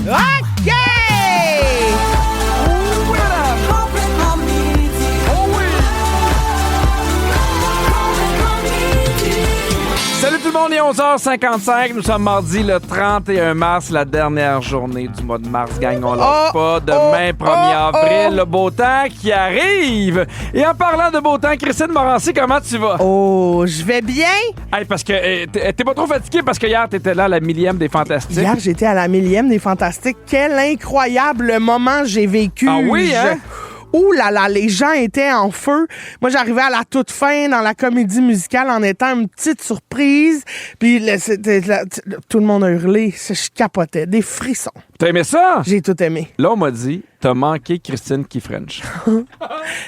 OK! Salut tout le monde, il est 11h55. Nous sommes mardi le 31 mars, la dernière journée du mois de mars. Gang, on lâche pas. Demain, 1er avril, le beau temps qui arrive. Et en parlant de beau temps, Christine Morancy, comment tu vas? Oh, je vais bien. Hey, parce que t'es pas trop fatiguée parce que hier, t'étais là à la 1000e des Fantastiques. Hier, j'étais à la 1000e des Fantastiques. Quel incroyable moment j'ai vécu. Ah oui, hein? Ouh là là, les gens étaient en feu. Moi, j'arrivais à la toute fin dans la comédie musicale en étant une petite surprise. Puis tout le monde a hurlé. Je capotais. Des frissons. T'as aimé ça? J'ai tout aimé. Là, on m'a dit, t'as manqué Christine qui French.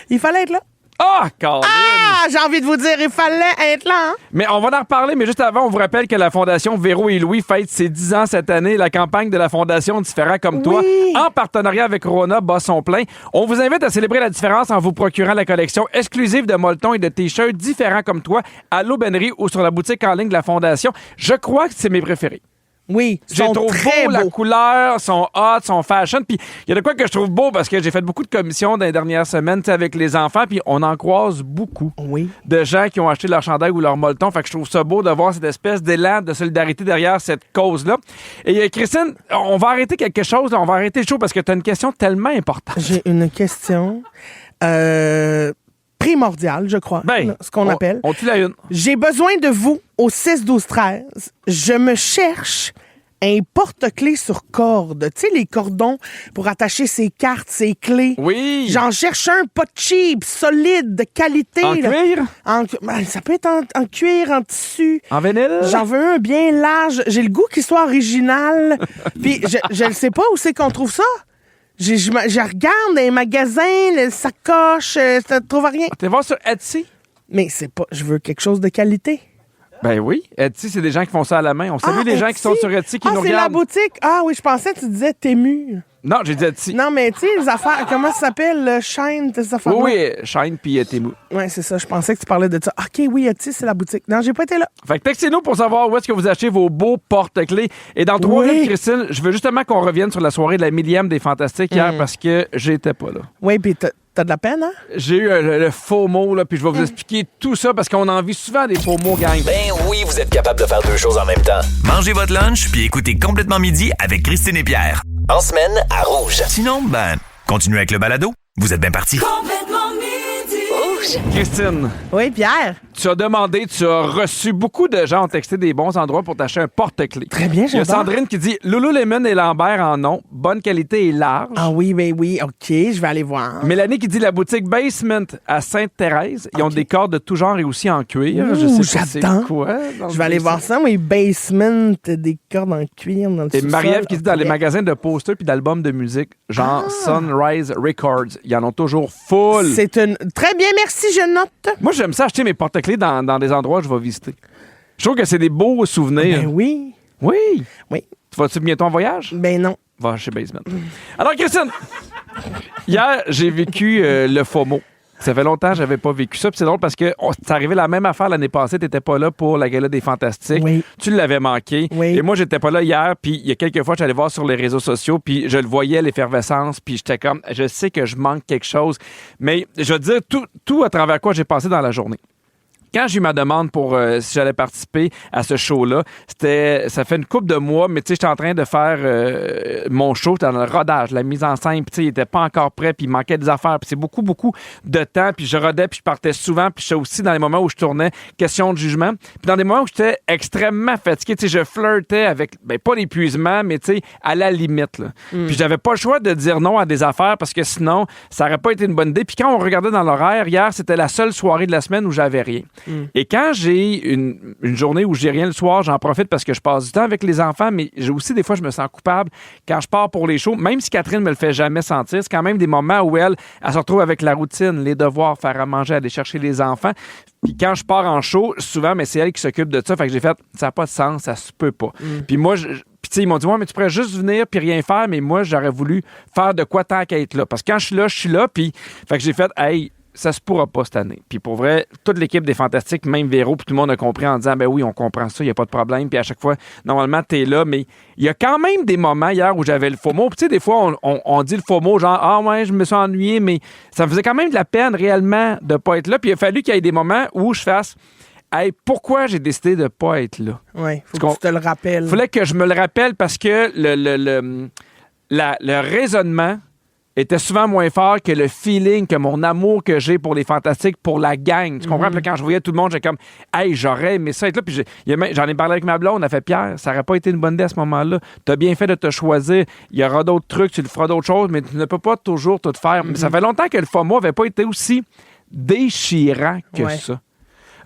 Il fallait être là. Ah, Colin! Ah, j'ai envie de vous dire, il fallait être là. Hein? Mais on va en reparler, mais juste avant, on vous rappelle que la Fondation Véro et Louis fête ses 10 ans cette année. La campagne de la Fondation Différent comme toi, en partenariat avec Rona, bat son plein. On vous invite à célébrer la différence en vous procurant la collection exclusive de molletons et de t-shirts Différents comme toi à l'aubainerie ou sur la boutique en ligne de la Fondation. Je crois que c'est mes préférés. Oui, je les trouve très beaux, la couleur, sont hot, sont fashion. Puis il y a de quoi que je trouve beau parce que j'ai fait beaucoup de commissions dans les dernières semaines avec les enfants, puis on en croise beaucoup de gens qui ont acheté leur chandail ou leur molleton. Fait que je trouve ça beau de voir cette espèce d'élan de solidarité derrière cette cause-là. Et Christine, on va arrêter quelque chose, on va arrêter le show parce que tu as une question tellement importante. J'ai une question primordiale, je crois, ce qu'on appelle. On tue la une. J'ai besoin de vous au 6-12-13. Je me cherche un porte-clés sur corde. Tu sais, les cordons pour attacher ses cartes, ses clés. Oui. J'en cherche un pas cheap, solide, de qualité. En cuir? Ça peut être en cuir, en tissu. En vinyle? J'en veux un bien large. J'ai le goût qu'il soit original. Puis je ne sais pas où c'est qu'on trouve ça. Je regarde dans les magasins, les sacoches, tu trouves rien. T'es voir sur Etsy? Mais c'est pas... Je veux quelque chose de qualité. Ben oui. Etsy, c'est des gens qui font ça à la main. On salue les gens qui sont sur Etsy qui nous regardent. Ah, c'est la boutique? Ah oui, je pensais que tu disais Temu. Non, j'ai dit Etsy. Non, mais tu sais, les affaires... Comment ça s'appelle? Shine, ces affaires-là? Oui, Shine puis Temu. Oui, c'est ça. Je pensais que tu parlais de ça. OK, oui, Etsy, c'est la boutique. Non, j'ai pas été là. Fait que textez-nous pour savoir où est-ce que vous achetez vos beaux porte-clés. Et dans 3 minutes, Christine, je veux justement qu'on revienne sur la soirée de la 1000e des Fantastiques hier parce que j'étais pas là. Oui, puis t'as de la peine, hein? J'ai eu le faux mot, là, puis je vais vous expliquer tout ça parce qu'on en vit souvent des faux mots, gang. Ben oui, vous êtes capable de faire deux choses en même temps. Mangez votre lunch puis écoutez Complètement Midi avec Christine et Pierre. En semaine, à Rouge. Sinon, continuez avec le balado. Vous êtes bien partis. Complètement Midi. Rouge. Christine. Oui, Pierre. Tu as reçu beaucoup de gens ont texté des bons endroits pour t'acheter un porte-clés. Très bien, Il y a Sandrine qui dit Lululemon et Lambert en ont. Bonne qualité et large. Ah oui, ben oui. OK, je vais aller voir. Mélanie qui dit la boutique Basement à Sainte-Thérèse. Ils ont des cordes de tout genre et aussi en cuir. Ouh, je sais pas j'attends. c'est quoi. Je vais aller voir ça, oui. Basement, des cordes en cuir dans le Et sous-sol. Marie-Ève qui dit dans les magasins de posters puis d'albums de musique, genre Sunrise Records. Ils en ont toujours full. C'est une... Très bien, merci, je note. Moi, j'aime ça acheter mes porte-clés dans des endroits où je vais visiter. Je trouve que c'est des beaux souvenirs. Ben oui. Oui. Oui. Tu vas-tu bientôt en voyage? Ben non. Va chez Basement. Alors, Christine, hier, j'ai vécu le FOMO. Ça fait longtemps que j'avais pas vécu ça. Puis c'est drôle parce que c'est arrivé la même affaire l'année passée. T'étais pas là pour la gala des Fantastiques. Oui. Tu l'avais manqué. Oui. Et moi, j'étais pas là hier. Puis il y a quelques fois, j'allais voir sur les réseaux sociaux. Puis je le voyais, l'effervescence. Puis j'étais comme, je sais que je manque quelque chose. Mais je veux dire, tout à travers quoi j'ai passé dans la journée. Quand j'ai eu ma demande pour si j'allais participer à ce show-là, ça fait une couple de mois, mais tu sais, j'étais en train de faire mon show, j'étais dans le rodage, la mise en scène, puis tu sais, il était pas encore prêt, puis il manquait des affaires, puis c'est beaucoup de temps, puis je rodais, puis je partais souvent, puis j'étais aussi dans les moments où je tournais question de jugement, puis dans des moments où j'étais extrêmement fatigué, tu sais, je flirtais avec, pas l'épuisement, mais tu sais, à la limite, là. Puis j'avais pas le choix de dire non à des affaires parce que sinon, ça aurait pas été une bonne idée. Puis quand on regardait dans l'horaire, hier, c'était la seule soirée de la semaine où j'avais rien. Et quand j'ai une journée où j'ai rien le soir, j'en profite parce que je passe du temps avec les enfants, mais j'ai aussi des fois, je me sens coupable quand je pars pour les shows. Même si Catherine me le fait jamais sentir, c'est quand même des moments où elle se retrouve avec la routine, les devoirs, faire à manger, aller chercher les enfants. Puis quand je pars en show, souvent, mais c'est elle qui s'occupe de ça. Fait que j'ai fait, ça n'a pas de sens, ça se peut pas. Puis moi, puis tu sais, ils m'ont dit, ouais, mais tu pourrais juste venir puis rien faire, mais moi, j'aurais voulu faire de quoi tant qu'à être là. Parce que quand je suis là, puis fait que j'ai fait, hey, ça se pourra pas cette année. Puis pour vrai, toute l'équipe des Fantastiques, même Véro, puis tout le monde a compris en disant, ben oui, on comprend ça, il n'y a pas de problème. Puis à chaque fois, normalement, t'es là. Mais il y a quand même des moments hier où j'avais le FOMO. Puis tu sais, des fois, on dit le FOMO, genre, ah ouais, je me suis ennuyé, mais ça me faisait quand même de la peine réellement de pas être là. Puis il a fallu qu'il y ait des moments où je fasse, hey, pourquoi j'ai décidé de pas être là? Oui, faut que tu te le rappelles. Il fallait que je me le rappelle parce que le raisonnement était souvent moins fort que le feeling, que mon amour que j'ai pour les Fantastiques, pour la gang. Tu comprends? Puis là, quand je voyais tout le monde, j'ai comme, hey, j'aurais aimé ça être là. Puis j'en ai parlé avec ma blonde, on a fait, Pierre, ça n'aurait pas été une bonne idée à ce moment-là. Tu as bien fait de te choisir. Il y aura d'autres trucs, tu le feras d'autres choses, mais tu ne peux pas toujours tout faire. Mais ça fait longtemps que le FOMO n'avait pas été aussi déchirant que ça.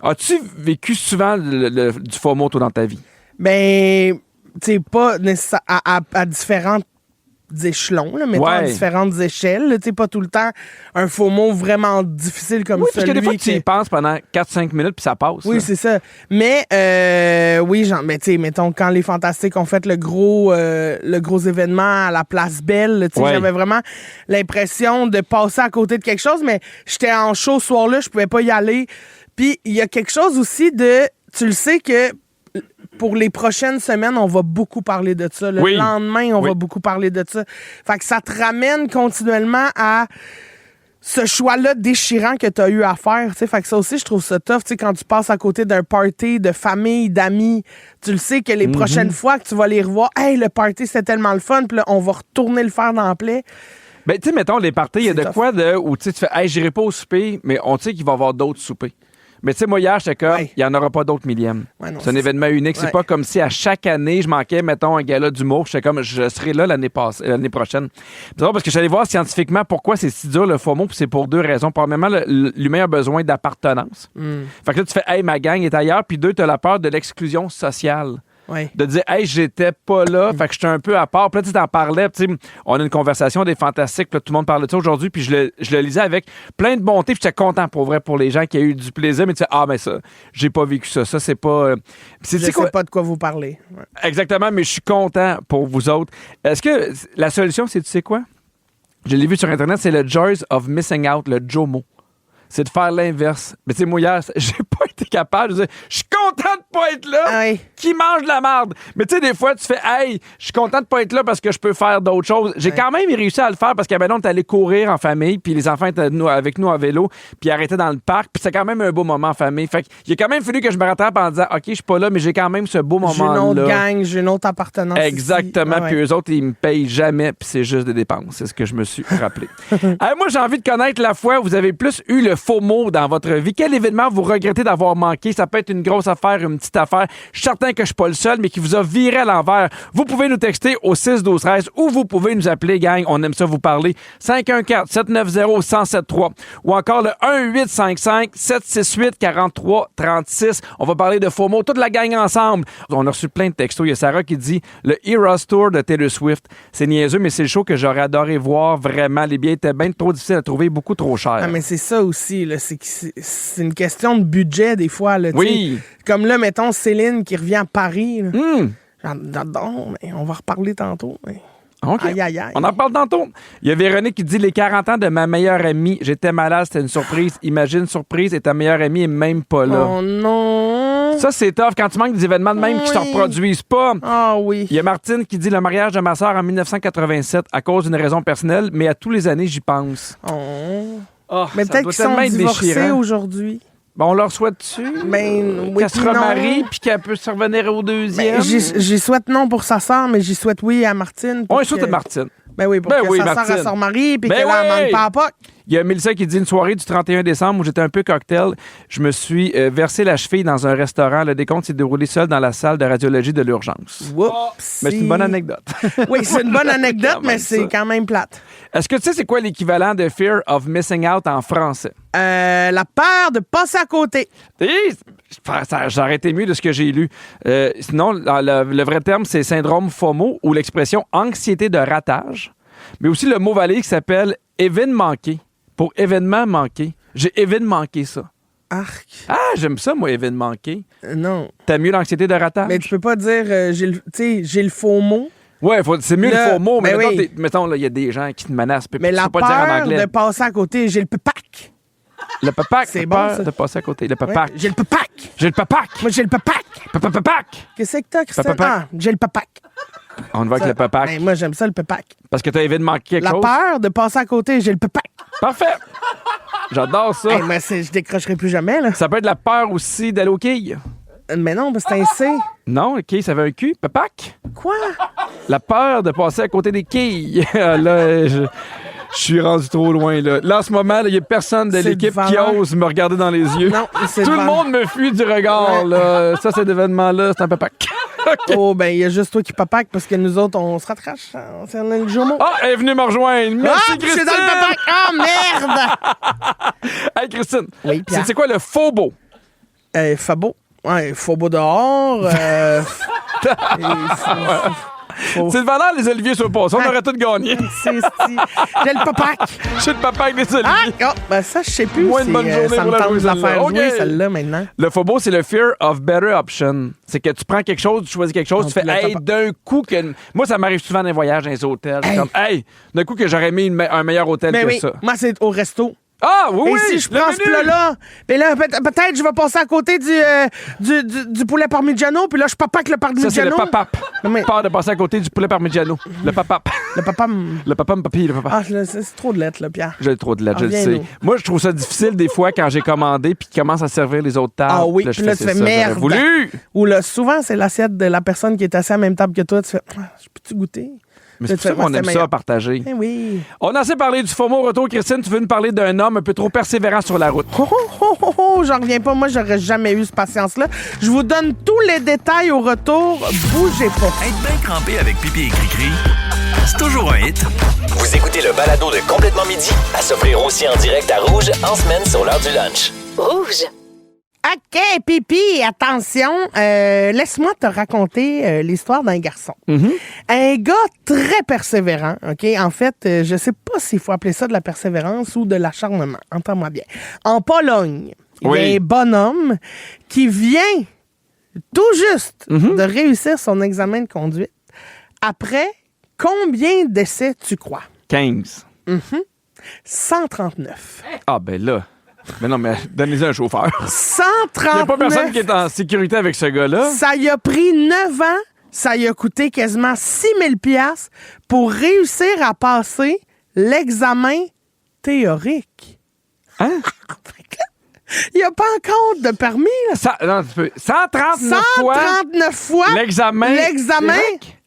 As-tu vécu souvent du FOMO, toi, dans ta vie? Ben, tu sais, pas nécessairement à différents échelons, là, mettons, à différentes échelles. Tu sais, pas tout le temps un FOMO vraiment difficile comme celui. Oui, parce que des fois, tu y penses pendant 4-5 minutes, puis ça passe. Oui, c'est ça. Mais, oui, mais tu sais, mettons, quand les Fantastiques ont fait le gros événement à la Place Belle, tu sais, j'avais vraiment l'impression de passer à côté de quelque chose, mais j'étais en show ce soir-là, je pouvais pas y aller. Puis, il y a quelque chose aussi de... Tu le sais que pour les prochaines semaines, on va beaucoup parler de ça. Le lendemain, on va beaucoup parler de ça. Fait que ça te ramène continuellement à ce choix-là déchirant que tu as eu à faire. T'sais. Fait que ça aussi, je trouve ça tough. T'sais, quand tu passes à côté d'un party de famille, d'amis, tu le sais que les prochaines fois que tu vas les revoir, « Hey, le party, c'était tellement le fun. » Puis là, on va retourner le faire dans la plaie. Ben, tu sais, mettons, les parties, il y a de quoi où tu fais « Hey, j'irai pas au souper, mais on sait qu'il va y avoir d'autres soupers. » Mais tu sais, moi, hier, j'étais comme, il n'y en aura pas d'autres millièmes. Ouais, c'est un événement unique. C'est pas comme si à chaque année, je manquais, mettons, un gala d'humour. J'étais comme, je serai là l'année prochaine. C'est drôle parce que j'allais voir scientifiquement pourquoi c'est si dur le FOMO, puis c'est pour 2 raisons. Premièrement, l'humain a besoin d'appartenance. Fait que là, tu fais, hey, ma gang est ailleurs. Puis 2, tu as la peur de l'exclusion sociale. Ouais. De dire, hey, j'étais pas là, fait que j'étais un peu à part. Puis là, tu t'en parlais, tu sais, on a une conversation des Fantastiques, puis là, tout le monde parle de ça aujourd'hui, puis je le lisais avec plein de bonté, puis j'étais content pour vrai pour les gens qui ont eu du plaisir, mais tu sais, ah, mais ça, j'ai pas vécu ça, c'est pas. Je sais pas de quoi vous parlez. Ouais. Exactement, mais je suis content pour vous autres. Est-ce que la solution, c'est, tu sais quoi? Je l'ai vu sur Internet, c'est le Joys of Missing Out, le JOMO. C'est de faire l'inverse. Mais tu sais, moi, hier, j'ai pas été capable. Je suis content de pas être là. Ouais. Qui mange de la merde? Mais tu sais, des fois, tu fais, hey, je suis content de pas être là parce que je peux faire d'autres choses. J'ai quand même réussi à le faire parce qu'à maintenant, on est allé courir en famille, puis les enfants étaient avec nous en vélo, puis arrêtaient dans le parc, puis c'est quand même un beau moment en famille. Fait qu'il a quand même fallu que je me rattrape en disant, OK, je suis pas là, mais j'ai quand même ce beau moment-là. J'ai une autre gang, j'ai une autre appartenance. Exactement. Puis eux autres, ils me payent jamais, puis c'est juste des dépenses. C'est ce que je me suis rappelé. Moi, j'ai envie de connaître la fois où vous avez plus eu le FOMO dans votre vie. Quel événement vous regrettez d'avoir manqué? Ça peut être une grosse affaire, une petite affaire. Je suis certain que je suis pas le seul, mais qui vous a viré à l'envers. Vous pouvez nous texter au 6-12-13 ou vous pouvez nous appeler, gang. On aime ça vous parler. 514-790-1073 ou encore le 1-855-768-4336. On va parler de FOMO, toute la gang ensemble. On a reçu plein de textos. Il y a Sarah qui dit le Eras Tour de Taylor Swift. C'est niaiseux, mais c'est le show que j'aurais adoré voir vraiment. Les billets étaient bien trop difficiles à trouver, beaucoup trop chers. Ah, mais c'est ça aussi, là. C'est une question de budget, des fois. Là, oui. Comme là, mettons, Céline qui revient à Paris. J'adore, mais on va reparler tantôt. Mais... Okay. Aïe, aïe, aïe. On en parle tantôt. Il y a Véronique qui dit les 40 ans de ma meilleure amie. J'étais malade, c'était une surprise. Imagine, surprise, et ta meilleure amie est même pas là. Oh non! Ça, c'est tough quand tu manques des événements de même qui ne se reproduisent pas. Ah oui. Il y a Martine qui dit le mariage de ma sœur en 1987 à cause d'une raison personnelle, mais à tous les années, j'y pense. Oh, mais peut-être qu'ils sont divorcés aujourd'hui. Ben, on leur souhaite-tu? Ben, oui, qu'elle se remarie puis qu'elle peut se revenir au deuxième? Ben, j'y souhaite non pour sa sœur, mais j'y souhaite oui à Martine. On souhaite à Martine. Ben oui, pour que sa sœur se remarie puis qu'elle n'en manque pas à Pâques. Il y a Mélissa qui dit une soirée du 31 décembre où j'étais un peu cocktail. Je me suis versé la cheville dans un restaurant. Le décompte s'est déroulé seul dans la salle de radiologie de l'urgence. Mais c'est une bonne anecdote. Oui, c'est une bonne anecdote, mais c'est quand même plate. Est-ce que tu sais c'est quoi l'équivalent de Fear of Missing Out en français? La peur de passer à côté. J'aurais été mieux de ce que j'ai lu. Sinon, le vrai terme, c'est syndrome FOMO ou l'expression anxiété de ratage. Mais aussi le mot valise qui s'appelle événement manqué. Pour événement manqué. J'ai événement manqué ça. Arc. Ah, j'aime ça, moi, événement manqué. Non. T'as mieux l'anxiété de ratage? Mais tu peux pas dire j'ai le faux mot. Ouais, c'est mieux le faux mot, mais oui. mettons, il y a des gens qui te menacent. Mais la peur de passer à côté, j'ai le pack. Le papac. C'est peur bon, ça. de passer à côté. Le Ouais, papac. j'ai le papac. J'ai le papac. Moi, j'ai le papac. Papac. Qu'est-ce que t'as, Christine? Papac. Ah, j'ai le papac. On va avec le papac. Ben, moi, j'aime ça, le papac. Parce que t'as évité de manquer quelque La chose. peur de passer à côté, j'ai le papac. Parfait. J'adore ça. Hey, mais je décrocherai plus jamais, là. Ça peut être la peur aussi d'aller aux quilles. Mais non, c'est un C. Non, le quille, ça avait un cul. Papac. Quoi? La peur de passer à côté des quilles. Là, je suis rendu trop loin. Là en ce moment, il n'y a personne de C'est l'équipe de qui valeur. ose me regarder dans les yeux. Non, c'est Tout de le valeur. monde me fuit du regard. Là. Ça, cet événement-là, c'est un papac. OK. Oh, ben, il y a juste toi qui papac parce que nous autres, on se rattrache. C'est le jour. Ah, elle est venue me rejoindre. Merci, Ah, je suis Christine. dans le papac. Ah, merde! Hey, Christine. Oui, Pierre. C'est quoi le faux beau? Fabo. Ouais, Fabo dehors. C'est le valeur les oliviers sur le poisson. On aurait tout gagné. J'ai le papac. Je suis le papac des Ah, oliviers. oh, ben ça, je sais plus. Moins de si, bonne journée ça pour me la tente jouer, de la celle-là. faire OK. jouer, celle-là, maintenant. Le faux beau, c'est le fear of better option. C'est que tu prends quelque chose, tu choisis quelque chose, Non, tu fais, puis là, hey, t'as d'un coup que. Moi, ça m'arrive souvent dans les voyages, dans les hôtels. Hey. Comme, hey, d'un coup que j'aurais mis un meilleur hôtel Ben que oui, ça. moi, c'est au resto. Ah, oui, Et oui. si je le prends ce menu. plat-là, ben là, peut-être je vais passer à côté du poulet parmigiano, puis là, je papac le Ça, parmigiano. c'est le papap. Non, mais- Peur de passer à côté du poulet parmigiano. Le papap. Le papa... Le papam papi, le papa. Ah, là, c'est trop de lettres, là, Pierre. J'ai trop de lettres, je le sais. Reviens-nous. Moi, je trouve ça difficile des fois quand j'ai commandé puis qu'ils commencent à servir les autres tables. Ah oui, Puis puis là, je tu fais, fais c'est ça, j'aurais merde. voulu. Ou là, souvent, c'est l'assiette de la personne qui est assise à la même table que toi. Tu fais, je peux-tu goûter? Mais Là, c'est pour ça tu fais, qu'on moi, aime c'était ça meilleur. partager. Eh oui. On a assez parlé du faux mot retour. Christine, tu veux nous parler d'un homme un peu trop persévérant sur la route. Oh, oh, oh, oh, oh, j'en reviens pas. Moi, j'aurais jamais eu cette patience-là. Je vous donne tous les détails au retour. Bougez pas. Être bien crampé avec pipi et cri-cri, c'est toujours un hit. Vous écoutez le balado de Complètement Midi à s'offrir aussi en direct à Rouge en semaine sur l'heure du lunch. Rouge. OK, Pipi, attention. Laisse-moi te raconter l'histoire d'un garçon. Un gars très persévérant, OK? En fait, je sais pas s'il faut appeler ça de la persévérance ou de l'acharnement. Entends-moi bien. En Pologne, il y a un bonhomme qui vient tout juste de réussir son examen de conduite. Après, combien d'essais tu crois? 15. 139. Ah, ben là. Mais non, mais donnez-y un chauffeur. 139! Il n'y a pas personne qui est en sécurité avec ce gars-là. Ça y a pris 9 ans. Ça y a coûté quasiment 6 000 $ pour réussir à passer l'examen théorique. Hein? Il n'y a pas encore de permis. Là. Non, tu peux. 139 fois 139 fois l'examen. l'examen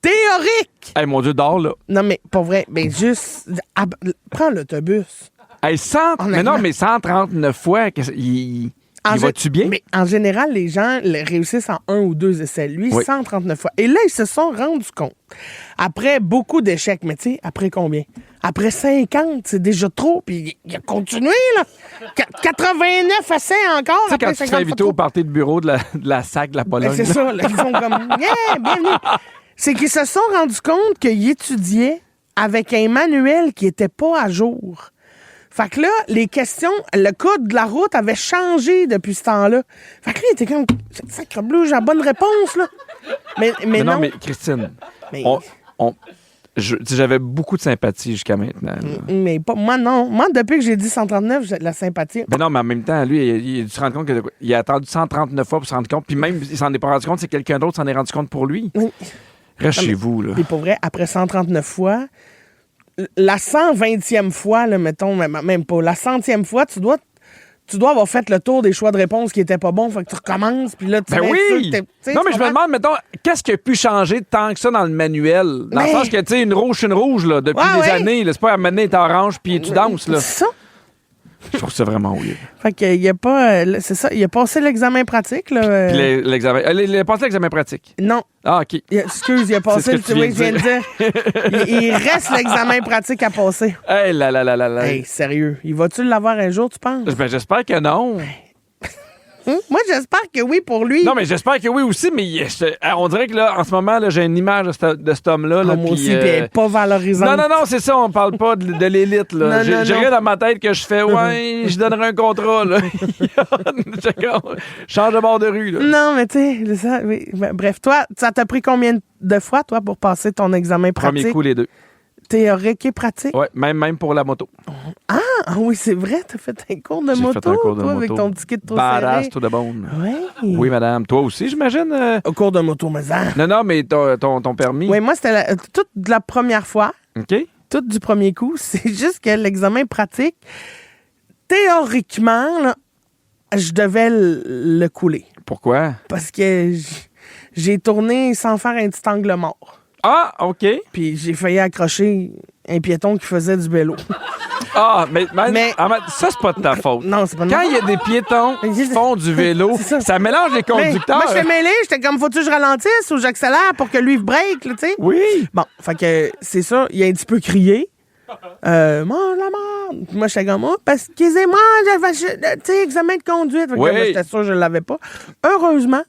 théorique. Hey, mon Dieu, dors là. Non, mais pas vrai. Ben juste, prends l'autobus. Hey, 100... Mais Honnêtement. non, mais 139 fois, il va-tu bien? Mais en général, les gens réussissent en 1 ou 2 essais. Lui, Oui. 139 fois. Et là, ils se sont rendus compte. Après beaucoup d'échecs, mais tu sais, après combien? Après 50, c'est déjà trop. Puis il a continué, là. 89 essais encore. Tu sais, après quand tu te 50 fais inviter fois au party de bureau de la SAC de la Pologne. Ben, c'est ça, là. Ils font comme, yeah, bienvenue. C'est qu'ils se sont rendus compte qu'ils étudiaient avec un manuel qui était pas à jour. Fait que là, les questions, le code de la route avait changé depuis ce temps-là. Fait que là, il était comme, sacrebleu, j'ai la bonne réponse, là. Mais non. mais Christine, Mais- j'avais beaucoup de sympathie jusqu'à maintenant. là. Mais pas, moi, non. Moi, depuis que j'ai dit 139, j'ai de la sympathie. Mais non, mais en même temps, lui, il a dû se rendre compte qu'il a attendu 139 fois pour se rendre compte. Puis même, il s'en est pas rendu compte, c'est quelqu'un d'autre s'en est rendu compte pour lui. Oui. Reste Non, chez mais- vous, là. Puis pour vrai, après 139 fois, la 120e fois, là, mettons, même pas, la 100e fois, tu dois avoir fait le tour des choix de réponse qui étaient pas bons. Fait que tu recommences, puis là, tu Ben fais oui! sûr que t'es- tu sais, Non, tu mais je me comprends? demande, mettons, qu'est-ce qui a pu changer tant que ça dans le manuel? Dans le Mais- sens que, tu sais, une rouge, là, depuis Ouais, des ouais. années. Là, c'est pas à mener, t'es orange, puis tu danses, là. C'est ça. Je trouve ça vraiment weird. Fait qu'il y a pas. C'est ça, il a passé l'examen pratique, là. Puis l'examen. Il a passé l'examen pratique. Non. Ah, OK. Excuse, il a passé C'est ce le. que tu Oui, viens je viens de dire. Il reste l'examen pratique à passer. Hey, là. Hey, sérieux. Il va-tu l'avoir un jour, tu penses? Ben, j'espère que non. Moi, j'espère que oui pour lui. Non, mais j'espère que oui aussi, mais on dirait que là, en ce moment, là, j'ai une image de cet homme-là. Là, Ah, moi puis, aussi, puis elle est pas valorisante. Non, c'est ça, on parle pas de l'élite. Non, Là. non, J'ai non. rien dans ma tête que je fais, ouais, je donnerai un contrat. Là. Change de bord de rue. Là. Non, mais tu sais, c'est ça. Oui. Ben, bref, toi, ça t'a pris combien de fois, toi, pour passer ton examen pratique? Premier coup, les deux. Théorique et pratique. Ouais, même pour la moto. Ah oui, c'est vrai, t'as fait un cours de J'ai moto, fait un cours de toi, moto. avec ton petit kit trop Badass serré. to the bone. Oui. Oui, madame. Toi aussi, j'imagine? Au cours de moto, mais ça. Non, mais ton permis. Oui, moi, c'était toute de la première fois, OK. tout du premier coup. C'est juste que l'examen pratique, théoriquement, là, je devais le couler. Pourquoi? Parce que j'ai tourné sans faire un petit angle mort. Ah, OK. Puis j'ai failli accrocher un piéton qui faisait du vélo. Ah, mais ça, c'est pas de ta faute. Non, c'est pas de Quand ma il y a des piétons qui font du vélo, C'est ça. ça mélange les Mais conducteurs. moi, j'étais mêlée, j'étais comme, faut-tu que je ralentisse ou j'accélère pour que lui il break, là, tu sais? Oui. Bon, fait que c'est ça, il a un petit peu crié. Mange la merde. Puis moi, j'étais comme, oh, parce que, excusez-moi, j'avais, tu sais, examen de conduite. Fait que Oui. moi, j'étais sûr que je l'avais pas. Heureusement,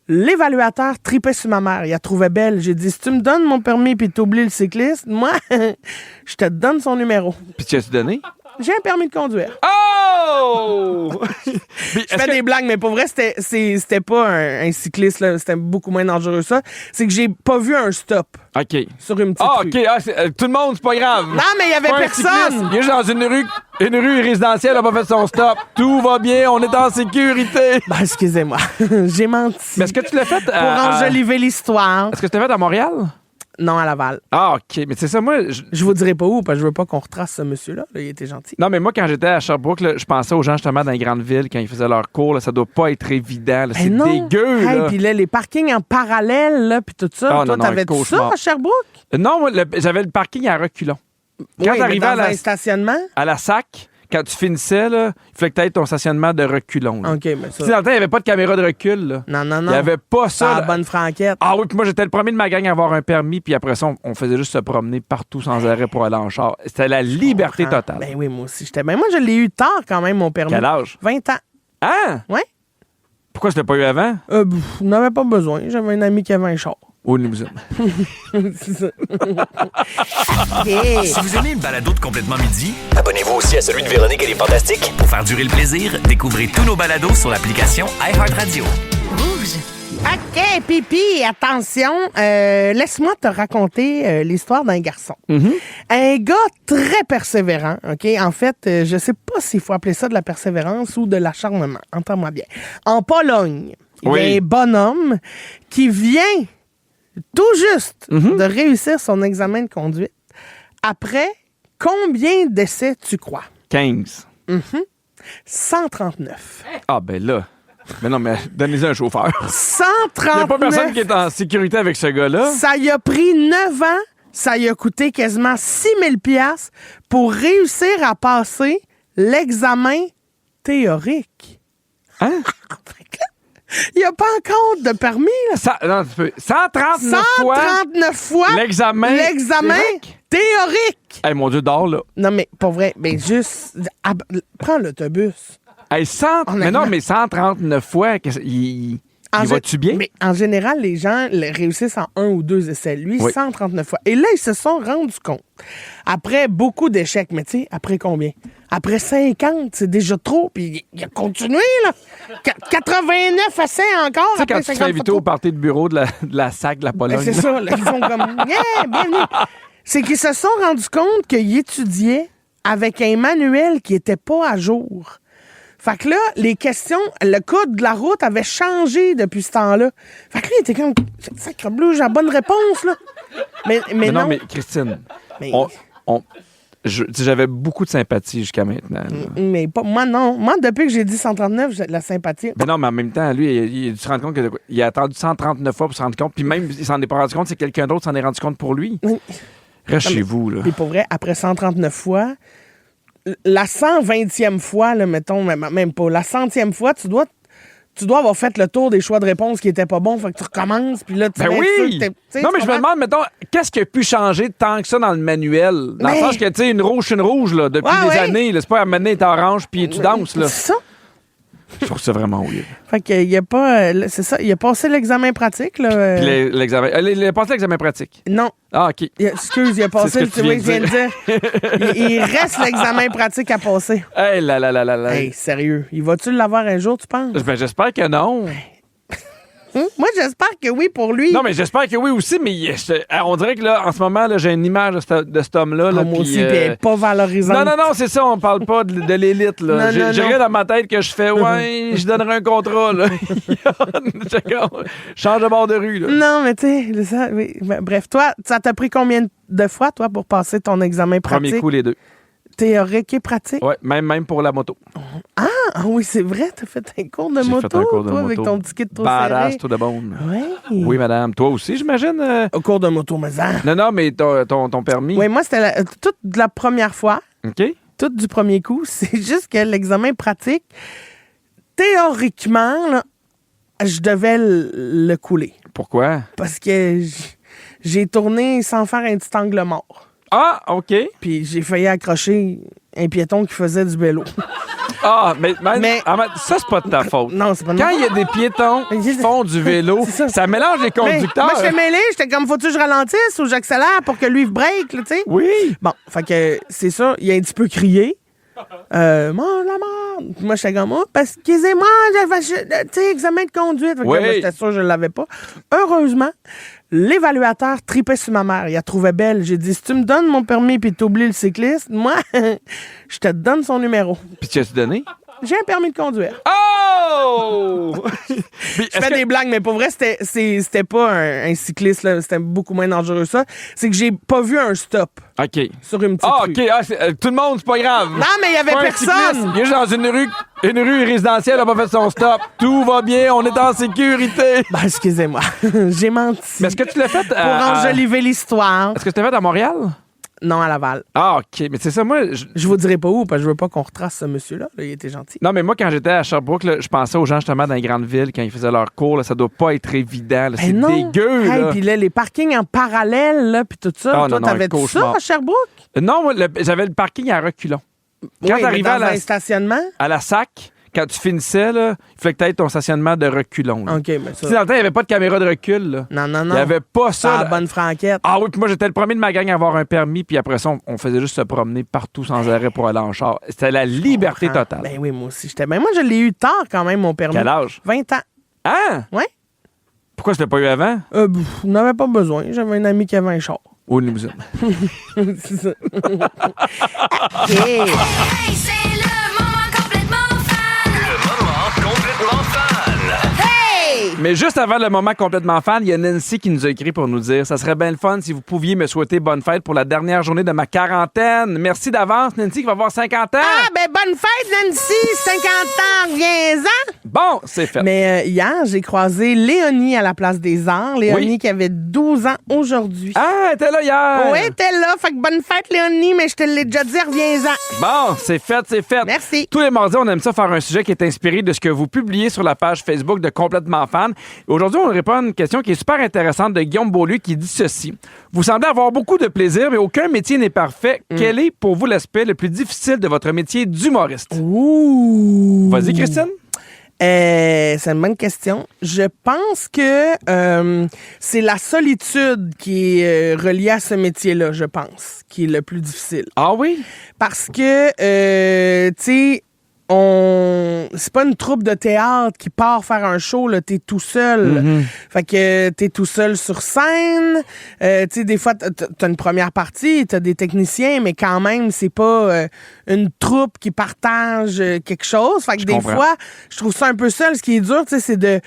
l'évaluateur tripait sur ma mère. Il la trouvait belle. J'ai dit, si tu me donnes mon permis puis t'oublies le cycliste, moi, je te donne son numéro. Puis tu as-tu donné? J'ai un permis de conduire. Oh! Je fais des blagues, mais pour vrai, c'était pas un cycliste, là. C'était beaucoup moins dangereux, ça. C'est que j'ai pas vu un stop OK. sur une petite Ah, rue. OK. Ah, tout le monde, c'est pas grave. Non, mais il y avait Pas un personne. cycliste. Il est juste dans une rue résidentielle, il a pas fait son stop. Tout va bien, on est en sécurité. Ben, excusez-moi. J'ai menti. Mais est-ce que tu l'as fait Pour enjoliver l'histoire. Est-ce que tu l'as fait à Montréal? Non, à Laval. Ah, OK. Mais c'est ça, moi... Je vous dirai pas où, parce que je veux pas qu'on retrace ce monsieur-là. Là, il était gentil. Non, mais moi, quand j'étais à Sherbrooke, là, je pensais aux gens justement dans les grandes villes quand ils faisaient leur cours. Là, ça doit pas être évident. là. C'est non. dégueu. Hey, Là. puis là, les parkings en parallèle, là, puis tout ça. Ah, Toi, non, t'avais tout ça cauchemar. à Sherbrooke? Non, moi, j'avais le parking à reculons. Quand Oui, mais t'arrivais dans un stationnement? à la SAC, quand tu finissais, là, il fallait que tu aies ton stationnement de reculons. là. OK, mais Tu sais, ça... dans le temps, il n'y avait pas de caméra de recul. Là. Non, Il n'y avait pas ça. Ah, là. bonne franquette. Ah oui, puis moi, j'étais le premier de ma gang à avoir un permis, puis après ça, on faisait juste se promener partout sans arrêt pour aller en char. C'était la liberté Ah, totale. Ben oui, moi aussi. Moi, je l'ai eu tard quand même, mon permis. Quel âge? 20 ans. Hein? Ouais. Pourquoi tu l'as pas eu avant? On n'avait pas besoin. J'avais un ami qui avait un char. Ou une limousine. C'est ça. Si vous aimez le balado de Complètement Midi, abonnez-vous aussi à celui de Véronique et les Fantastiques. Pour faire durer le plaisir, découvrez tous nos balados sur l'application iHeartRadio. OK, Pipi, attention. Laisse-moi te raconter l'histoire d'un garçon. Un gars très persévérant, OK? En fait, je sais pas s'il faut appeler ça de la persévérance ou de l'acharnement. Entends-moi bien. En Pologne, il y a un bonhomme qui vient tout juste de réussir son examen de conduite. Après, combien d'essais tu crois? 15. 139. Ah, ben là. Mais non, mais donnez-y un chauffeur. 139. Il n'y a pas personne qui est en sécurité avec ce gars-là. Ça y a pris 9 ans. Ça y a coûté quasiment 6 000 $ pour réussir à passer l'examen théorique. Hein? Il n'y a pas encore de permis, là. Non, tu peux. 139 fois 139 fois l'examen théorique. Hey, mon Dieu, dors, là. Non, mais pas vrai. Mais juste, prends l'autobus. Hey, mais non, mais 139 fois, il va-tu bien? Mais en général, les gens réussissent en 1 ou 2 essais. Lui, Oui. 139 fois. Et là, ils se sont rendus compte. Après beaucoup d'échecs, mais tu sais, après combien? Après 50, c'est déjà trop. Puis il a continué, là. 89 essais encore. Tu sais, quand tu te fais inviter au party de bureau de la SAC de la Pologne. Ben, c'est ça, là. Ils font comme, yeah, bienvenue. C'est qu'ils se sont rendus compte qu'ils étudiaient avec un manuel qui était pas à jour. Fait que là, les questions, le code de la route avait changé depuis ce temps-là. Fait que là, il était comme, sacrebleu, j'ai la bonne réponse, là. Mais non. mais Christine, Mais- j'avais beaucoup de sympathie jusqu'à maintenant. là. Mais pas, moi, non. Moi, depuis que j'ai dit 139, j'ai de la sympathie. Mais non, mais en même temps, lui, il a dû se rendre compte qu'il a attendu 139 fois pour se rendre compte. Puis même, il s'en est pas rendu compte, c'est quelqu'un d'autre s'en est rendu compte pour lui. Oui. Reste Non, chez mais- vous, là. Puis pour vrai, après 139 fois, la 120e fois, là, mettons, même pas, la 100e fois, tu dois avoir fait le tour des choix de réponse qui étaient pas bons, fait que tu recommences, puis là, tu Ben mets sûr oui! que t'es- tu sais, Non, tu mais je me comprends? demande, mettons, qu'est-ce qui a pu changer tant que ça dans le manuel? Dans le Mais- sens que, tu sais, une rouge, là, depuis Ouais, des ouais. années. là, c'est pas à mener, t'es orange, puis tu danses, là. C'est ça. Je trouve ça vraiment weird. Fait qu'il y a pas... c'est ça, il a passé l'examen pratique, là. Puis l'examen. Il a passé l'examen pratique. Non. Ah, OK. Excuse, il a passé... C'est ce que tu oui, viens de je viens de dire. il reste l'examen pratique à passer. Hey, là. Hey, sérieux. Il va-tu l'avoir un jour, tu penses? Ben, j'espère que non. Moi, j'espère que oui pour lui. Non, mais j'espère que oui aussi, mais on dirait que là, en ce moment, là, j'ai une image de cet homme-là. Là, Moi puis, aussi, puis elle est pas valorisante. Non, c'est ça, on parle pas de l'élite. Là. J'ai rien dans ma tête que je fais, ouais, je donnerai un contrat. Là. Change de bord de rue. Là. Non, mais tu sais, ça, oui. Bref, toi, ça t'a pris combien de fois, toi, pour passer ton examen pratique? Premier coup, les deux. Théorique et pratique? Oui, même pour la moto. Ah oui, c'est vrai, t'as fait un cours de J'ai moto, fait un cours de toi, moto. avec ton petit kit trop Badass, serré. tout de bon. Oui. Oui, madame. Toi aussi, j'imagine? Au cours de moto, mais ça. Non, mais ton permis. Oui, moi, c'était toute la première fois, OK. tout du premier coup. C'est juste que l'examen pratique, théoriquement, là, je devais le couler. Pourquoi? Parce que j'ai tourné sans faire un petit angle mort. Ah, OK. Puis j'ai failli accrocher un piéton qui faisait du vélo. Ah, mais ça, c'est pas de ta faute. Non, c'est pas de Quand ma il y a des piétons qui font du vélo, C'est ça. ça mélange les conducteurs. Moi, j'étais mêlée. J'étais comme, faut-tu que je ralentisse ou j'accélère pour que lui break, là, tu sais? Oui. Bon, fait que c'est ça. Il a un petit peu crié. Mange la merde. Moi, j'étais comme, oh, parce excusez-moi, tu sais, examen de conduite. Fait que Oui. moi, j'étais sûre que je l'avais pas. Heureusement, l'évaluateur tripait sur ma mère. Il la trouvait belle. J'ai dit, si tu me donnes mon permis puis t'oublies le cycliste, moi, je te donne son numéro. Puis tu as-tu donné? J'ai un permis de conduire. Oh! Puis, Je fais des blagues, mais pour vrai, c'était pas un cycliste, là. C'était beaucoup moins dangereux, ça. C'est que j'ai pas vu un stop OK. sur une petite Ah, rue. OK. Tout le monde, c'est pas grave. Non, mais il y avait Pas un personne. cycliste. Il est juste dans une rue résidentielle, il a pas fait son stop. Tout va bien, on est en sécurité. Ben, excusez-moi. J'ai menti. Mais est-ce que tu l'as fait Pour enjoliver l'histoire. Est-ce que tu l'as fait à Montréal? Non, à Laval. Ah, OK. Mais c'est ça, moi... Je vous dirai pas où, parce que je veux pas qu'on retrace ce monsieur-là. Là, il était gentil. Non, mais moi, quand j'étais à Sherbrooke, là, je pensais aux gens justement dans les grandes villes quand ils faisaient leur cours. Là, ça doit pas être évident. Là, c'est Ben non. dégueu. Hey, Là. puis là, les parkings en parallèle, là, puis tout ça. Ah, Toi, non, t'avais tout ça cauchemar. à Sherbrooke? Non, moi, j'avais le parking à reculons. Quand Oui, mais t'arrivais dans un stationnement? à la SAC, quand tu finissais, là, il fallait que tu aies ton stationnement de reculons. Là. OK, mais Tu sais, ça... dans le temps, il n'y avait pas de caméra de recul. Là. Non, non, Il non. n'y avait pas ça. Ah, là. bonne franquette. Ah oui, puis moi, j'étais le premier de ma gang à avoir un permis, puis après ça, on faisait juste se promener partout sans arrêt pour aller en char. C'était la liberté Comprends. totale. Ben oui, moi aussi. Moi, je l'ai eu tard quand même, mon permis. Quel âge? 20 ans. Hein? Ouais. Pourquoi tu l'as pas eu avant? On n'avait pas besoin. J'avais un ami qui avait un char. Ou une limousine? C'est ça. Hey, c'est le moment complètement fan. Le moment complètement fan. Hey! Mais juste avant le moment complètement fan, il y a Nancy qui nous a écrit pour nous dire « Ça serait bien le fun si vous pouviez me souhaiter bonne fête pour la dernière journée de ma quarantaine. Merci d'avance, Nancy, qui va avoir 50 ans. Ah, ben bonne fête, Nancy! 50 ans, reviens-en! Bon, c'est fait. Mais hier, j'ai croisé Léonie à la Place des Arts. Léonie Oui. qui avait 12 ans aujourd'hui. Ah, t'es là hier. Oui, t'es là. Fait que bonne fête, Léonie, mais je te l'ai déjà dit, reviens-en. Bon, c'est fait, c'est fait. Merci. Tous les mardis, on aime ça faire un sujet qui est inspiré de ce que vous publiez sur la page Facebook de Complètement Fan. Aujourd'hui, on répond à une question qui est super intéressante de Guillaume Beaulieu qui dit ceci. Vous semblez avoir beaucoup de plaisir, mais aucun métier n'est parfait. Quel est pour vous l'aspect le plus difficile de votre métier d'humoriste? Ouh! Vas-y, Christine. C'est une bonne question. Je pense que c'est la solitude qui est reliée à ce métier-là, je pense, qui est le plus difficile. Ah oui? Parce que, tu sais, c'est pas une troupe de théâtre qui part faire un show, là, t'es tout seul. Fait que t'es tout seul sur scène. Tu sais, des fois, t'as une première partie, t'as des techniciens, mais quand même, c'est pas une troupe qui partage quelque chose. Fait que des comprends. fois, je trouve ça un peu seul. Ce qui est dur, tu sais, c'est de...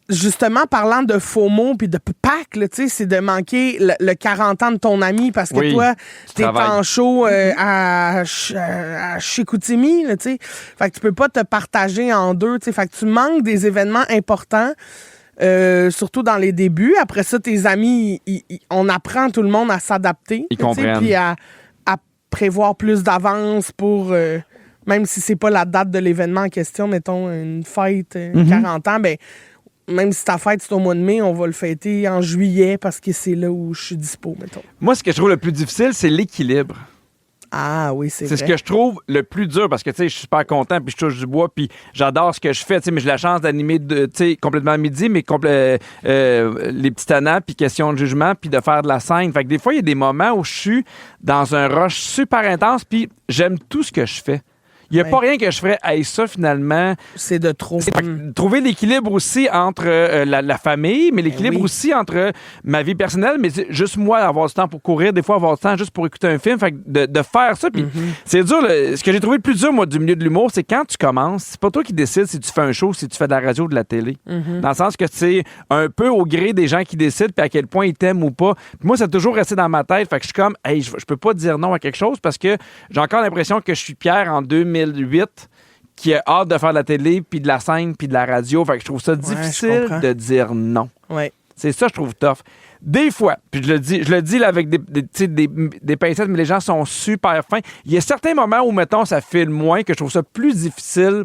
Justement, parlant de FOMO puis de PAC, là, tu sais, c'est de manquer le 40 ans de ton ami parce que Oui, toi, tu t'es travailles. en show à Chicoutimi, là, tu sais. Fait que tu peux pas te partager en deux, tu sais. Fait que tu manques des événements importants, surtout dans les débuts. Après ça, tes amis, on apprend tout le monde à s'adapter. Ils tu sais, comprennent. Puis à prévoir plus d'avance pour... même si c'est pas la date de l'événement en question, mettons, une fête, 40 ans, ben... Même si ta fête, c'est au mois de mai, on va le fêter en juillet parce que c'est là où je suis dispo, mettons. Moi, ce que je trouve le plus difficile, c'est l'équilibre. Ah oui, c'est vrai. C'est ce que je trouve le plus dur parce que, tu sais, je suis super content puis je touche du bois puis j'adore ce que je fais, tu sais, mais j'ai la chance d'animer, tu sais, complètement à midi, mais les petits tannants puis questions de jugement puis de faire de la scène. Fait que des fois, il y a des moments où je suis dans un rush super intense puis j'aime tout ce que je fais. Il n'y a pas rien que je ferais. Hey, ça, finalement... C'est de trop. Fait que trouver l'équilibre aussi entre la famille, mais l'équilibre oui. aussi entre ma vie personnelle, mais juste moi, avoir du temps pour courir, des fois avoir du temps juste pour écouter un film. Fait que de faire ça, puis c'est dur. Ce que j'ai trouvé le plus dur, moi, du milieu de l'humour, c'est quand tu commences, c'est pas toi qui décides si tu fais un show, si tu fais de la radio ou de la télé. Dans le sens que c'est un peu au gré des gens qui décident, puis à quel point ils t'aiment ou pas. Puis moi, ça a toujours resté dans ma tête. Fait que je suis comme, hey, je peux pas dire non à quelque chose parce que j'ai encore l'impression que je suis Pierre en 2008 qui a hâte de faire de la télé, puis de la scène, puis de la radio. Fait que je trouve ça difficile de dire non. Ouais. C'est ça, je trouve tough. Des fois, puis je le dis là, avec des pincettes, mais les gens sont super fins. Il y a certains moments où, mettons, ça file moins, que je trouve ça plus difficile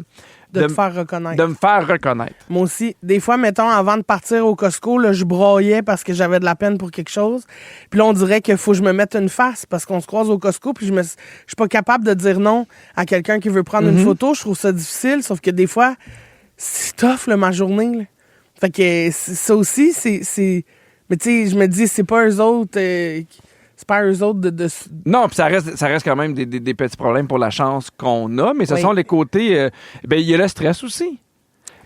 De te faire reconnaître. de me faire reconnaître. Moi aussi. Des fois, mettons, avant de partir au Costco, là, je broyais parce que j'avais de la peine pour quelque chose. Puis là, on dirait qu'il faut que je me mette une face parce qu'on se croise au Costco. Puis je suis pas capable de dire non à quelqu'un qui veut prendre une photo. Je trouve ça difficile. Sauf que des fois, c'est tough, là, ma journée. Là. Fait que ça aussi, c'est... Mais tu sais, je me dis, c'est pas eux autres... c'est pas eux autres de... Non, puis ça reste quand même des petits problèmes pour la chance qu'on a, mais ce sont les côtés... ben, il y a le stress aussi.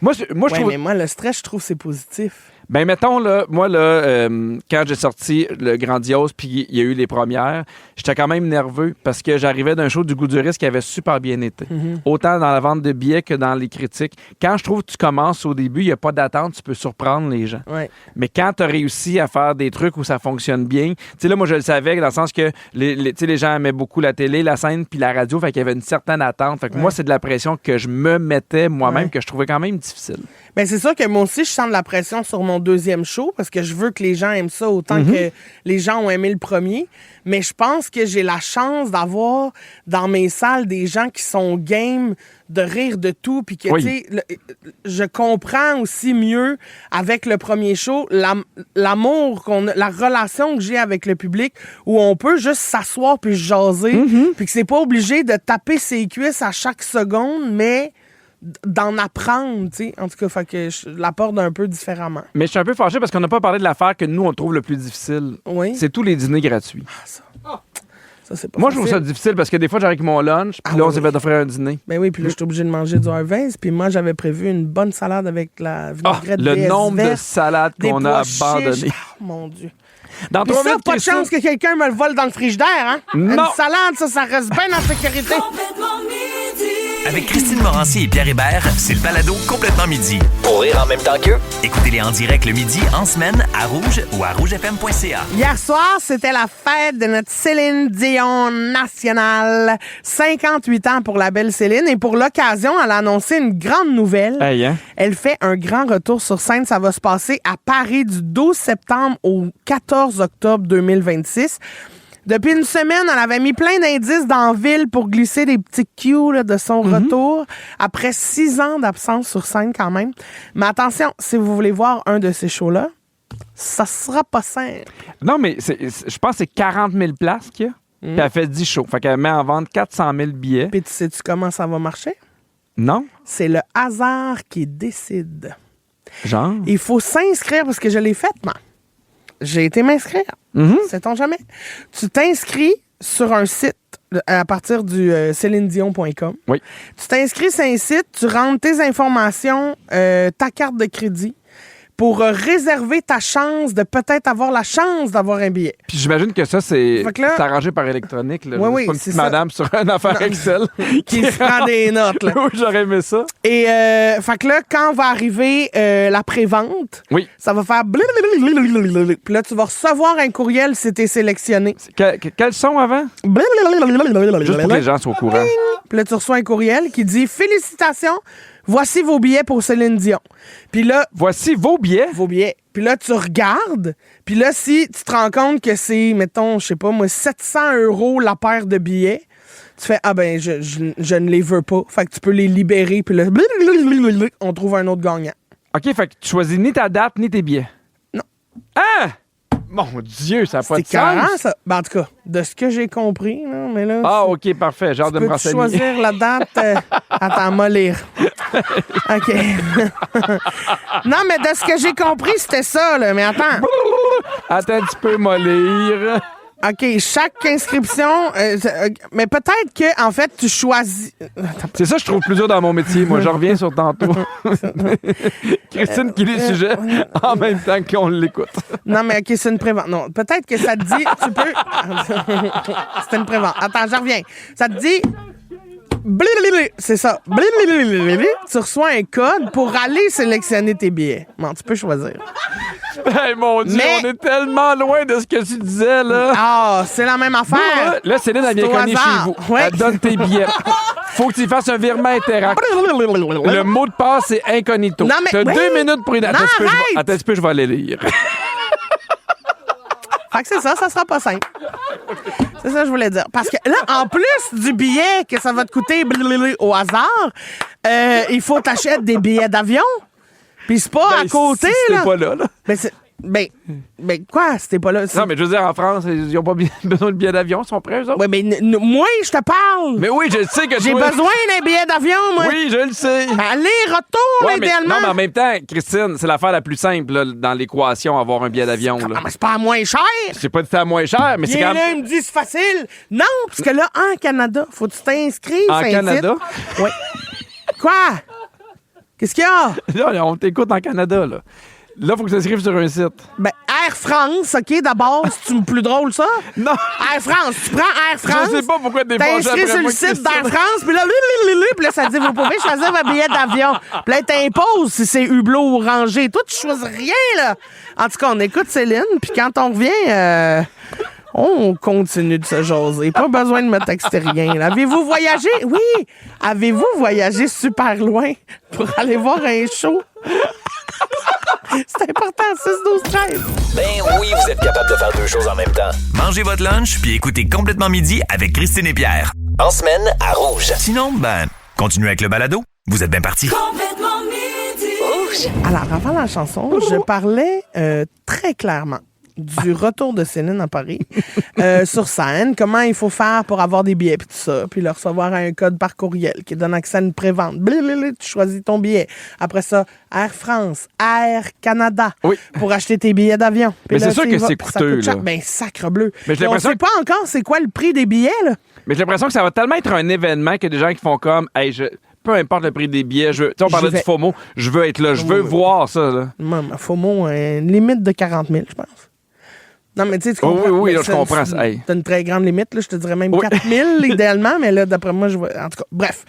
Moi, je trouve... mais moi, le stress, je trouve que c'est positif. Ben, mettons, là, moi, là, quand j'ai sorti le Grandiose, puis il y a eu les premières, j'étais quand même nerveux parce que j'arrivais d'un show du Goût du risque qui avait super bien été. Autant dans la vente de billets que dans les critiques. Quand je trouve que tu commences au début, il n'y a pas d'attente, tu peux surprendre les gens. Ouais. Mais quand tu as réussi à faire des trucs où ça fonctionne bien, tu sais, là, moi, je le savais dans le sens que les gens aimaient beaucoup la télé, la scène, puis la radio, fait qu'il y avait une certaine attente. Fait que moi, c'est de la pression que je me mettais moi-même, que je trouvais quand même difficile. Ben c'est sûr que moi aussi, je sens de la pression sur mon deuxième show parce que je veux que les gens aiment ça autant que les gens ont aimé le premier. Mais je pense que j'ai la chance d'avoir dans mes salles des gens qui sont game de rire de tout. Puis que, tu sais, je comprends aussi mieux avec le premier show l'amour qu'on a, la relation que j'ai avec le public où on peut juste s'asseoir puis jaser. Puis que c'est pas obligé de taper ses cuisses à chaque seconde, mais d'en apprendre, tu sais. En tout cas, fait que je l'apporte un peu différemment. Mais je suis un peu fâché parce qu'on n'a pas parlé de l'affaire que nous, on trouve le plus difficile. Oui. C'est tous les dîners gratuits. Ça, c'est pas Moi, je facile. trouve ça difficile parce que des fois, j'arrive avec mon lunch, puis là, on s'est fait offrir un dîner. Ben oui, puis là, je suis obligé de manger du Harvey's. Puis moi, j'avais prévu une bonne salade avec la vinaigrette le DS nombre de verte, salades des qu'on a pois abandonnées. chiches. Oh, mon Dieu. Dans Puis 3 ça, minutes, pas de Christine. chance que quelqu'un me le vole dans le frigidaire, hein? Non. Une salade, ça reste bien en sécurité. Complètement midi. Avec Christine Morancy et Pierre Hébert, c'est le balado Complètement midi. Pour rire en même temps qu'eux, écoutez-les en direct le midi, en semaine, à Rouge ou à rougefm.ca. Hier soir, c'était la fête de notre Céline Dion nationale. 58 ans pour la belle Céline. Et pour l'occasion, elle a annoncé une grande nouvelle. Hey, hein? Elle fait un grand retour sur scène. Ça va se passer à Paris du 12 septembre au 14 octobre 2026. Depuis une semaine, elle avait mis plein d'indices dans la ville pour glisser des petits cues là, de son retour. Après 6 ans d'absence sur scène quand même. Mais attention, si vous voulez voir un de ces shows-là, ça sera pas simple. Non, mais je pense que c'est 40 000 places qu'il y a. Puis elle fait 10 shows. Fait qu'elle met en vente 400 000 billets. Puis tu sais-tu comment ça va marcher? Non? C'est le hasard qui décide. Genre? Il faut s'inscrire parce que je l'ai fait, moi. J'ai été m'inscrire. Sait-on jamais? Tu t'inscris sur un site à partir du célinedion.com. Oui. Tu t'inscris sur un site, tu rentres tes informations, ta carte de crédit pour réserver ta chance de peut-être avoir la chance d'avoir un billet. Puis j'imagine que ça, c'est Fait que là- arrangé par électronique. Là. Oui, oui, C'est pas une c'est petite ça. madame sur une affaire Excel. Qui se prend des notes, là. Oui, j'aurais aimé ça. Et fait que là, quand va arriver la prévente, Oui. ça va faire blablabla. Puis là, tu vas recevoir un courriel si t'es sélectionné. Quel son avant? Juste pour que les gens soient au courant. Puis là, tu reçois un courriel qui dit « Félicitations, voici vos billets pour Céline Dion. » Puis là, Voici vos billets. vos billets. Puis là, tu regardes. Puis là, si tu te rends compte que c'est, mettons, je sais pas moi, 700 € la paire de billets, tu fais « Ah ben, je ne les veux pas. » Fait que tu peux les libérer. Puis là, on trouve un autre gagnant. OK, fait que tu choisis ni ta date, ni tes billets. Non. Ah! Mon Dieu, ça n'a pas C'est de carré, sens. ça. Ben, en tout cas, de ce que j'ai compris, là, mais là... Ah, OK, parfait. J'ai hâte de me Peux-tu renseigner. choisir la date? Attends, moi lire. OK. Non, mais de ce que j'ai compris, c'était ça, là. Mais attends. Attends un petit peu, mollir. OK, chaque inscription... mais peut-être que, en fait, tu choisis... C'est ça que je trouve plus dur dans mon métier. Moi, je reviens sur tantôt. Christine qui lit le sujet en même temps qu'on l'écoute. Non, mais OK, c'est une prévente. Non, peut-être que ça te dit... Tu peux... C'est une prévente. Attends, je reviens. Ça te dit... Blablabla. C'est ça. Blablabla. Tu reçois un code pour aller sélectionner tes billets. Bon, tu peux choisir. Hey, mon Dieu, Mais- on est tellement loin de ce que tu disais, là. Ah, c'est la même affaire. Là, Céline, elle vient C'est au cogner hasard. chez vous. Ouais. Elle donne tes billets. Faut que tu fasses un virement Interact. Le mot de passe, c'est incognito. Non, mais- T'as oui. 2 minutes pour... Non, Attends un arrête. petit peu, je vais aller lire. Fait que c'est ça sera pas simple. C'est ça que je voulais dire. Parce que là, en plus du billet que ça va te coûter blablabla au hasard, il faut t'acheter des billets d'avion. Puis c'est pas à côté, si là. t'es pas là. Mais c'est... Ben quoi, si t'es pas là? Non, mais je veux dire, en France, ils n'ont pas besoin de billets d'avion. Ils sont prêts, eux autres? Ouais, mais moi, je te parle. Mais oui, je sais que J'ai toi- besoin d'un billet d'avion, moi. Oui, je le sais. Aller, retour, Ouais, mais, idéalement. non, mais en même temps, Christine, c'est l'affaire la plus simple là, dans l'équation, avoir un billet d'avion. Ah, là. mais c'est pas moins cher. C'est pas dit à moins cher, mais c'est Viens quand là, même... il me dit c'est facile. Non, parce que là, en Canada, faut que tu t'inscrives. En sur un Canada? site. Oui. Quoi? Qu'est-ce qu'il y a? Là, on t'écoute en Canada, là. Là, faut que tu t'inscrives sur un site. Ben, Air France, OK, d'abord, c'est plus drôle, ça? Non! Air France, tu prends Air France. Je sais pas pourquoi t'es T'es fâché inscrit après sur le moi, site Christine. d'Air France, puis là, puis là, ça dit, vous pouvez choisir votre billet d'avion. Puis là, t'imposes si c'est Hublot ou Rangé. Toi, tu choisis rien, là. En tout cas, on écoute Céline, puis quand on revient, on continue de se jaser. Pas besoin de me texter rien. là. Avez-vous voyagé? Oui! Avez-vous voyagé super loin pour aller voir un show? C'est important, 6-12-13. Ben oui, vous êtes capable de faire deux choses en même temps. Mangez votre lunch puis écoutez Complètement Midi avec Christine et Pierre. En semaine, à Rouge. Sinon, ben, continuez avec le balado. Vous êtes bien partis. Complètement midi. Alors, avant la chanson, je parlais très clairement du retour de Céline à Paris sur scène, comment il faut faire pour avoir des billets puis tout ça, puis le recevoir à un code par courriel qui donne accès à une prévente. Blablabla, tu choisis ton billet. Après ça, Air France, Air Canada Oui. pour acheter tes billets d'avion. Puis Mais là, c'est sûr tu y que vas, c'est puis ça coûteux, coûte cher. là. Ben, sacre bleu. Mais j'ai Puis on l'impression sait pas encore c'est quoi le prix des billets, là. Mais j'ai l'impression que ça va tellement être un événement qu'il y a des gens qui font comme, hey, peu importe le prix des billets, tu sais, on parlait Je vais. du FOMO, je veux être là, je veux Oui. voir ça, là. Moi, ma FOMO, une limite de 40 000, je pense. Non, mais tu sais, tu comprends. oui, Mais là, je comprends. Hey. T'as une très grande limite, là. Je te dirais même Oui. 4 000, idéalement, mais là, d'après moi, je vois. En tout cas, bref.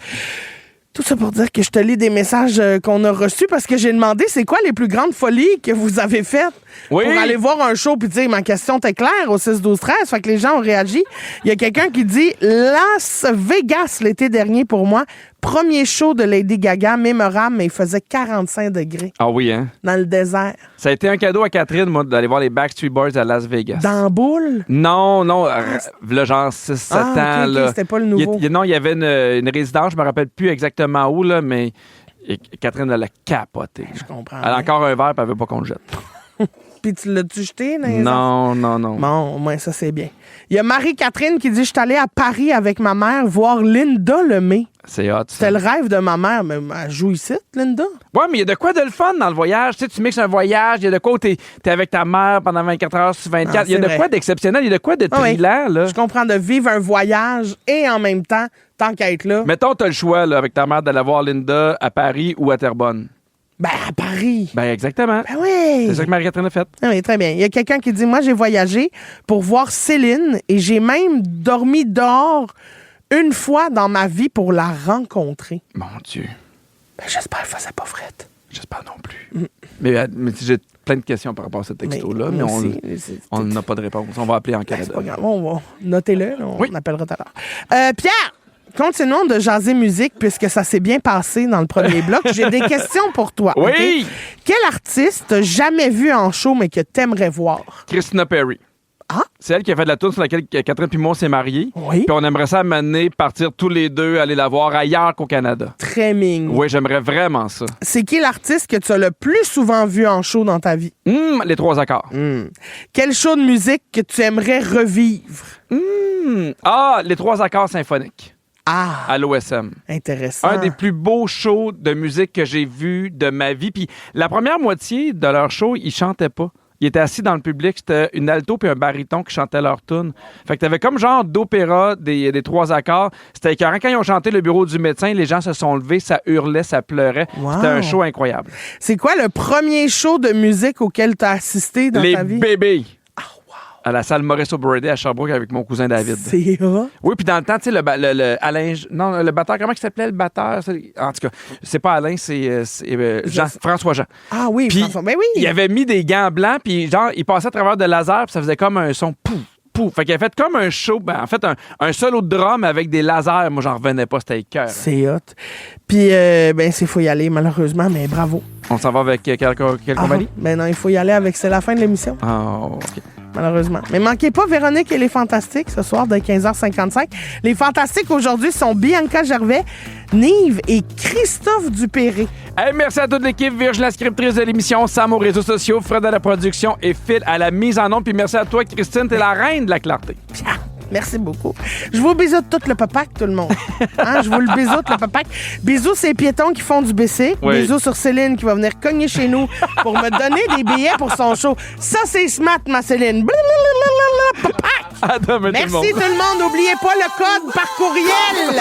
Tout ça pour dire que je te lis des messages qu'on a reçus parce que j'ai demandé c'est quoi les plus grandes folies que vous avez faites Oui. pour aller voir un show. Puis, tu sais, ma question était claire au 6-12-13. Fait que les gens ont réagi. Il y a quelqu'un qui dit Las Vegas l'été dernier pour moi. Premier show de Lady Gaga, mémorable, mais il faisait 45 degrés Ah oui, hein? dans le désert. Ça a été un cadeau à Catherine, moi, d'aller voir les Backstreet Boys à Las Vegas. Dans la boule. Non, là, genre 6-7 Ah, ans, ok, ok, là. c'était pas le nouveau. Non, il y avait une résidence, je me rappelle plus exactement où, là, mais Catherine, elle a capoté. Je comprends. Elle a encore un verre, puis elle veut pas qu'on le jette. Puis tu l'as-tu jeté dans les Non. Bon, au moins, ça, c'est bien. Il y a Marie-Catherine qui dit « Je suis allée à Paris avec ma mère voir Linda Lemay. C'est hot, » C'était ça. le rêve de ma mère. Mais elle joue ici, Linda. Ouais, mais il y a de quoi de le fun dans le voyage. Tu sais, tu mixes un voyage, il y a de quoi où t'es avec ta mère pendant 24 heures sur 24. Ah, Il y a c'est de vrai. quoi d'exceptionnel, il y a de quoi de Ah oui. thrillant, là. Je comprends de vivre un voyage et en même temps, tant qu'à être là, Mettons, t'as le choix, là, avec ta mère, d'aller voir Linda à Paris ou à Terrebonne. ben à Paris. Ben, exactement. Ben oui. C'est ça que Marie-Catherine a fait. Ah oui, très bien. Il y a quelqu'un qui dit « Moi, j'ai voyagé pour voir Céline et j'ai même dormi dehors une fois dans ma vie pour la rencontrer. Mon Dieu. Ben, j'espère que ça faisait pas frette. J'espère non plus. Mais j'ai plein de questions par rapport à ce texto-là, mais moi on aussi, on n'a pas de réponse. On va appeler en C'est Canada. pas grave. On va noter-le. Là, on Oui. appellera tout à l'heure. Pierre, continuons de jaser musique puisque ça s'est bien passé dans le premier bloc. J'ai des questions pour toi. Oui! OK? Quel artiste t'as jamais vu en show mais que t'aimerais voir? Christina Perry. Ah? C'est elle qui a fait de la tune sur laquelle Catherine puis moi s'est mariés. Oui. Puis on aimerait ça amener, partir tous les deux, aller la voir ailleurs qu'au Canada. Très ming. Oui, j'aimerais vraiment ça. C'est qui l'artiste que tu as le plus souvent vu en show dans ta vie? Les 3 accords. Quel show de musique que tu aimerais revivre? Les 3 accords symphoniques Ah, à l'OSM. intéressant. Un des plus beaux shows de musique que j'ai vu de ma vie. Puis la première moitié de leur show, ils chantaient pas. Il était assis dans le public. C'était une alto puis un baryton qui chantaient leur tune. Fait que t'avais comme genre d'opéra des 3 accords. C'était écœurant. Quand ils ont chanté Le bureau du médecin, les gens se sont levés, ça hurlait, ça pleurait. Wow. C'était un show incroyable. C'est quoi le premier show de musique auquel tu as assisté dans ta vie? Les bébés. À la salle Maurice O'Brady à Sherbrooke avec mon cousin David. C'est hot. Oui, puis dans le temps, tu sais, le batteur, comment il s'appelait le batteur? En tout cas, c'est pas Alain, c'est François Jean. Ah oui, Puis, François. Ben oui. il avait mis des gants blancs, puis genre, il passait à travers de laser, puis ça faisait comme un son pouf, pouf. Fait qu'il a fait comme un show, en fait, un solo de drum avec des lasers. Moi, j'en revenais pas, c'était cœur. C'est hot. Puis, c'est faut y aller, malheureusement, mais bravo. On s'en va avec quelle compagnie? Ben non, il faut y aller avec C'est la fin de l'émission. Oh, OK. Malheureusement. Mais manquez pas Véronique et les Fantastiques ce soir de 15h55. Les Fantastiques aujourd'hui sont Bianca Gervais, Nive et Christophe Dupéré. Hey, merci à toute l'équipe, Virge, la scriptrice de l'émission, Sam aux réseaux sociaux, Fred à la production et Phil à la mise en onde. Puis merci à toi, Christine, t'es la reine de la clarté. Merci beaucoup. Je vous bisoute tout le papac, tout le monde. Hein? Je vous le bisoute, le papac. Bisous ces piétons qui font du BC. Oui. Bisous sur Céline qui va venir cogner chez nous pour me donner des billets pour son show. Ça, c'est smart, ma Céline. Blablabla, papac. À demain, Merci tout le monde. tout le monde. N'oubliez pas le code par courriel.